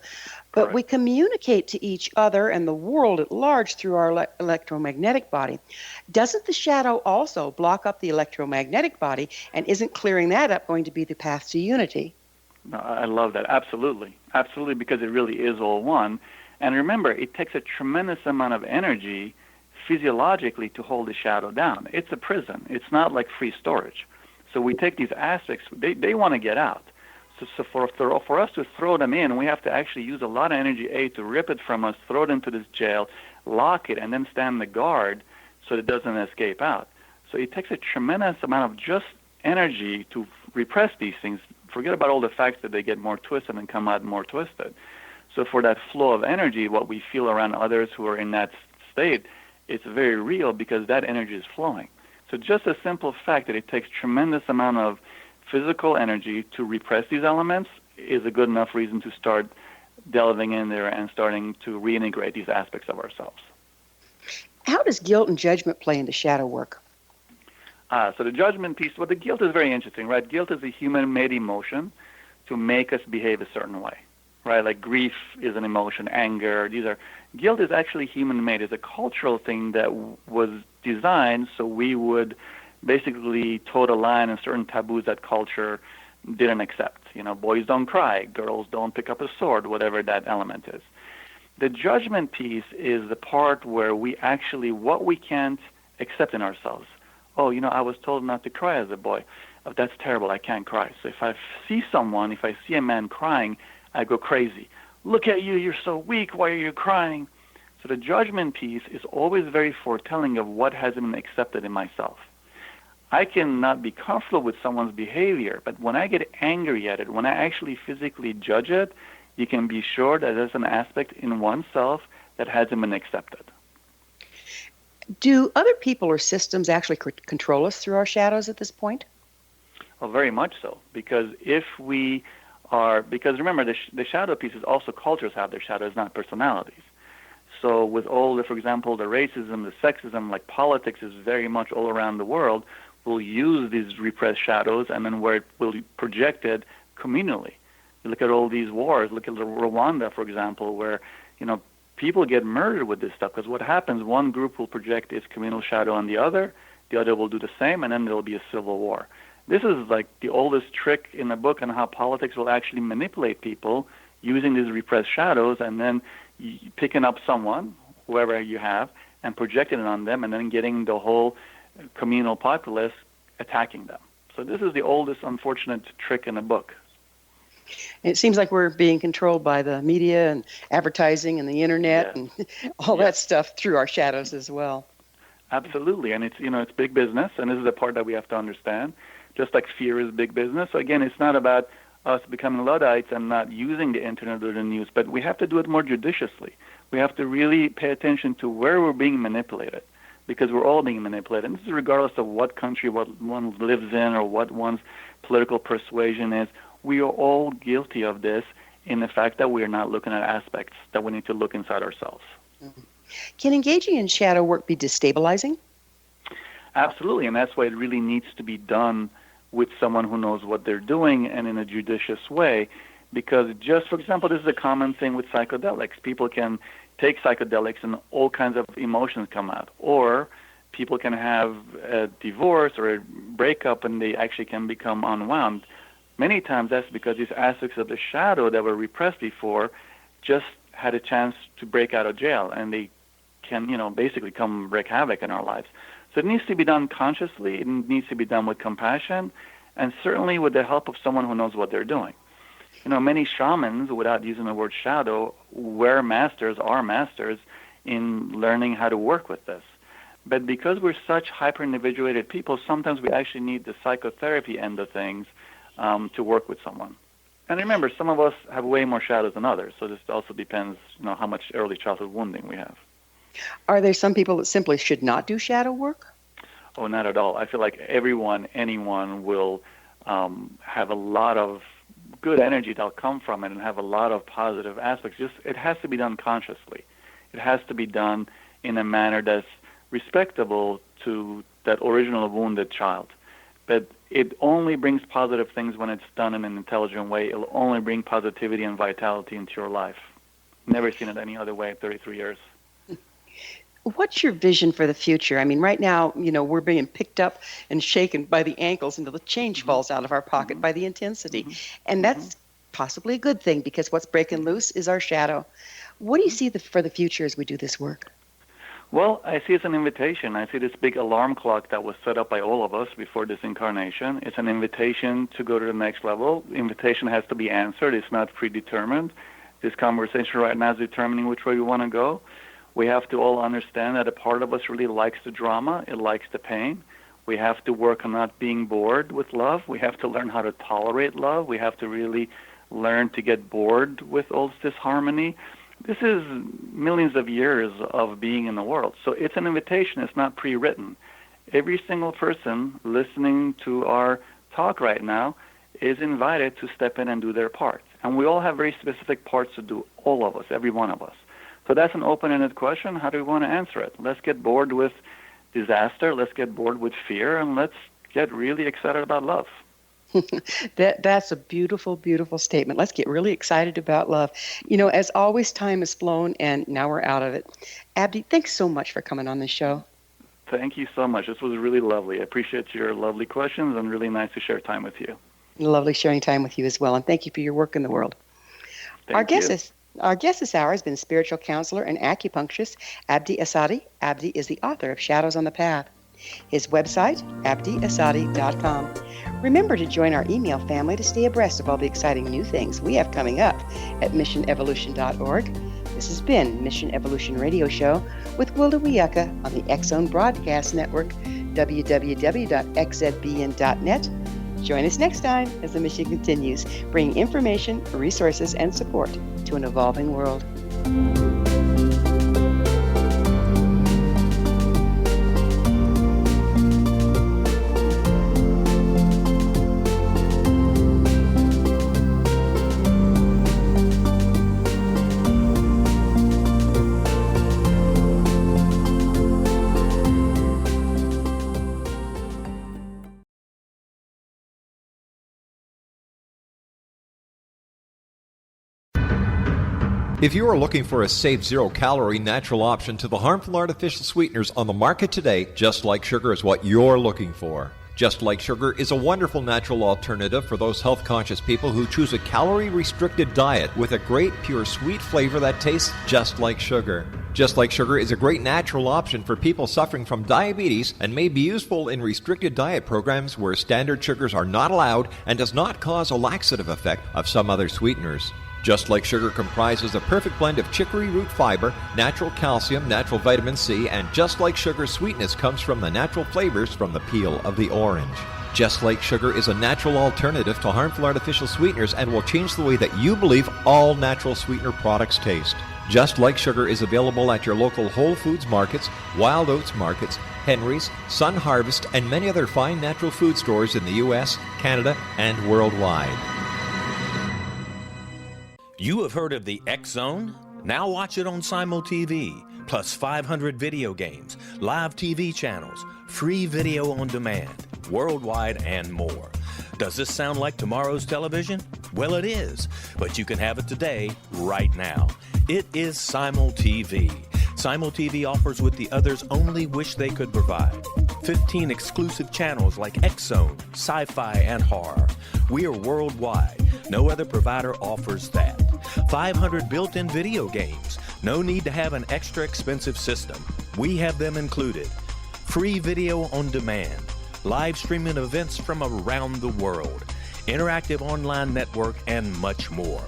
But we
Correct.
communicate to each other and the world at large through our electromagnetic body. Doesn't the shadow also block up the electromagnetic body, and isn't clearing that up going to be the path to unity?
No, I love that. Absolutely. Absolutely, because it really is all one. And remember, it takes a tremendous amount of energy physiologically to hold the shadow down. It's a prison. It's not like free storage. So we take these aspects, they want to get out. So for us to throw them in, we have to actually use a lot of energy, to rip it from us, throw it into this jail, lock it, and then stand the guard so it doesn't escape out. So it takes a tremendous amount of just energy to repress these things. Forget about all the facts that they get more twisted and come out more twisted. So for that flow of energy, what we feel around others who are in that state, it's very real because that energy is flowing. So just a simple fact that it takes tremendous amount of physical energy to repress these elements is a good enough reason to start delving in there and starting to reintegrate these aspects of ourselves.
How does guilt and judgment play into shadow work?
So the judgment piece, well, the guilt is very interesting, right? Guilt is a human-made emotion to make us behave a certain way, right? Like grief is an emotion, anger, guilt is actually human-made. It's a cultural thing that was designed so we would basically toe the line in certain taboos that culture didn't accept. You know, boys don't cry, girls don't pick up a sword, whatever that element is. The judgment piece is the part where we actually, what we can't accept in ourselves. Oh, you know, I was told not to cry as a boy. Oh, that's terrible, I can't cry. So if I see a man crying, I go crazy. Look at you, you're so weak, why are you crying? So the judgment piece is always very foretelling of what hasn't been accepted in myself. I cannot be comfortable with someone's behavior, but when I get angry at it, when I actually physically judge it, you can be sure that there's an aspect in oneself that hasn't been accepted.
Do other people or systems actually control us through our shadows at this point?
Well, very much so, because because remember, the shadow pieces also cultures have their shadows, not personalities. So with all for example, the racism, the sexism, like politics is very much all around the world, will use these repressed shadows and then where it will be projected communally. You look at all these wars, look at Rwanda, for example, where, you know, people get murdered with this stuff because what happens, one group will project its communal shadow on the other will do the same, and then there will be a civil war. This is like the oldest trick in the book on how politics will actually manipulate people using these repressed shadows and then picking up someone, whoever you have, and projecting it on them and then getting the whole communal populace attacking them. So this is the oldest unfortunate trick in the book.
It seems like we're being controlled by the media and advertising and the internet and all that stuff through our shadows as well.
Absolutely, and it's big business, and this is the part that we have to understand. Just like fear is big business. So again, it's not about us becoming Luddites and not using the internet or the news, but we have to do it more judiciously. We have to really pay attention to where we're being manipulated, because we're all being manipulated. And this is regardless of what country what one lives in or what one's political persuasion is. We are all guilty of this in the fact that we are not looking at aspects that we need to look inside ourselves.
Mm-hmm. Can engaging in shadow work be destabilizing?
Absolutely, and that's why it really needs to be done with someone who knows what they're doing and in a judicious way, because just, for example, this is a common thing with psychedelics. People can take psychedelics and all kinds of emotions come out, or people can have a divorce or a breakup and they actually can become unwound. Many times that's because these aspects of the shadow that were repressed before just had a chance to break out of jail, and they can, basically come wreak havoc in our lives. So it needs to be done consciously, it needs to be done with compassion, and certainly with the help of someone who knows what they're doing. Many shamans, without using the word shadow, are masters in learning how to work with this. But because we're such hyper-individuated people, sometimes we actually need the psychotherapy end of things to work with someone. And remember, some of us have way more shadows than others, so this also depends, how much early childhood wounding we have.
Are there some people that simply should not do shadow work?
Oh, not at all. I feel like anyone will have a lot of good energy that'll come from it and have a lot of positive aspects. Just it has to be done consciously. It has to be done in a manner that's respectable to that original wounded child. But it only brings positive things when it's done in an intelligent way. It'll only bring positivity and vitality into your life. Never seen it any other way in 33 years.
What's your vision for the future? I mean, right now, we're being picked up and shaken by the ankles until the change falls out of our pocket by the intensity. And that's possibly a good thing, because what's breaking loose is our shadow. What do you see for the future as we do this work?
Well, I see it's an invitation. I see this big alarm clock that was set up by all of us before this incarnation. It's an invitation to go to the next level. The invitation has to be answered. It's not predetermined. This conversation right now is determining which way we want to go. We have to all understand that a part of us really likes the drama. It likes the pain. We have to work on not being bored with love. We have to learn how to tolerate love. We have to really learn to get bored with all this disharmony. This is millions of years of being in the world. So it's an invitation. It's not pre-written. Every single person listening to our talk right now is invited to step in and do their part. And we all have very specific parts to do, all of us, every one of us. So that's an open-ended question. How do we want to answer it? Let's get bored with disaster. Let's get bored with fear. And let's get really excited about love.
That's a beautiful, beautiful statement. Let's get really excited about love. As always, time has flown, and now we're out of it. Abdi, thanks so much for coming on the show.
Thank you so much. This was really lovely. I appreciate your lovely questions, and really nice to share time with you.
Lovely sharing time with you as well, and thank you for your work in the world. Our guest this hour has been spiritual counselor and acupuncturist Abdi Assadi. Abdi is the author of Shadows on the Path. His website, abdiassadi.com. Remember to join our email family to stay abreast of all the exciting new things we have coming up at missionevolution.org. This has been Mission Evolution Radio Show with Gwilda Wiyaka on the X-Zone Broadcast Network, www.xzbn.net. Join us next time as the mission continues, bringing information, resources, and support to an evolving world.
If you are looking for a safe, zero-calorie natural option to the harmful artificial sweeteners on the market today, Just Like Sugar is what you're looking for. Just Like Sugar is a wonderful natural alternative for those health-conscious people who choose a calorie-restricted diet with a great, pure, sweet flavor that tastes just like sugar. Just Like Sugar is a great natural option for people suffering from diabetes and may be useful in restricted diet programs where standard sugars are not allowed and does not cause a laxative effect of some other sweeteners. Just Like Sugar comprises a perfect blend of chicory root fiber, natural calcium, natural vitamin C, and Just Like Sugar's sweetness comes from the natural flavors from the peel of the orange. Just Like Sugar is a natural alternative to harmful artificial sweeteners and will change the way that you believe all natural sweetener products taste. Just Like Sugar is available at your local Whole Foods markets, Wild Oats markets, Henry's, Sun Harvest, and many other fine natural food stores in the U.S., Canada, and worldwide.
You have heard of the X-Zone? Now watch it on Simul TV, plus 500 video games, live TV channels, free video on demand, worldwide, and more. Does this sound like tomorrow's television? Well, it is, but you can have it today, right now. It is Simul TV. Simul TV offers what the others only wish they could provide. 15 exclusive channels like X-Zone, Sci-Fi, and Horror. We are worldwide. No other provider offers that. 500 built-in video games. No need to have an extra expensive system. We have them included. Free video on demand. Live streaming events from around the world. Interactive online network, and much more.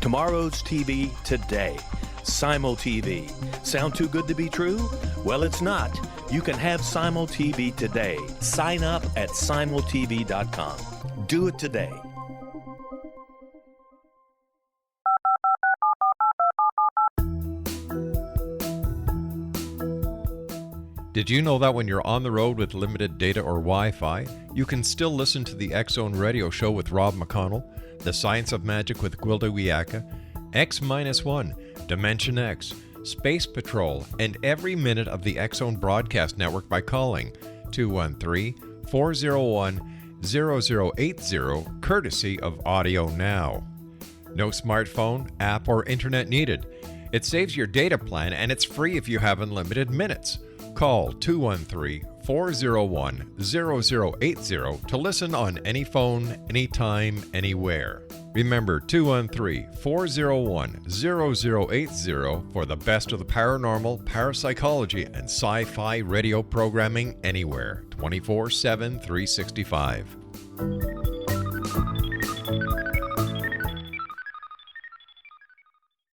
Tomorrow's TV today. Simul TV. Sound too good to be true? Well, it's not. You can have Simul TV today. Sign up at simultv.com. Do it today.
Did you know that when you're on the road with limited data or Wi-Fi, you can still listen to the X-Zone Radio Show with Rob McConnell, The Science of Magic with Gwilda Wiyaka, X-1, Dimension X, Space Patrol, and every minute of the X-Zone Broadcast Network by calling 213-401-0080, courtesy of Audio Now. No smartphone, app, or internet needed. It saves your data plan, and it's free if you have unlimited minutes. Call 213-401-0080 to listen on any phone, anytime, anywhere. Remember 213-401-0080 for the best of the paranormal, parapsychology, and sci-fi radio programming anywhere, 24/7, 365.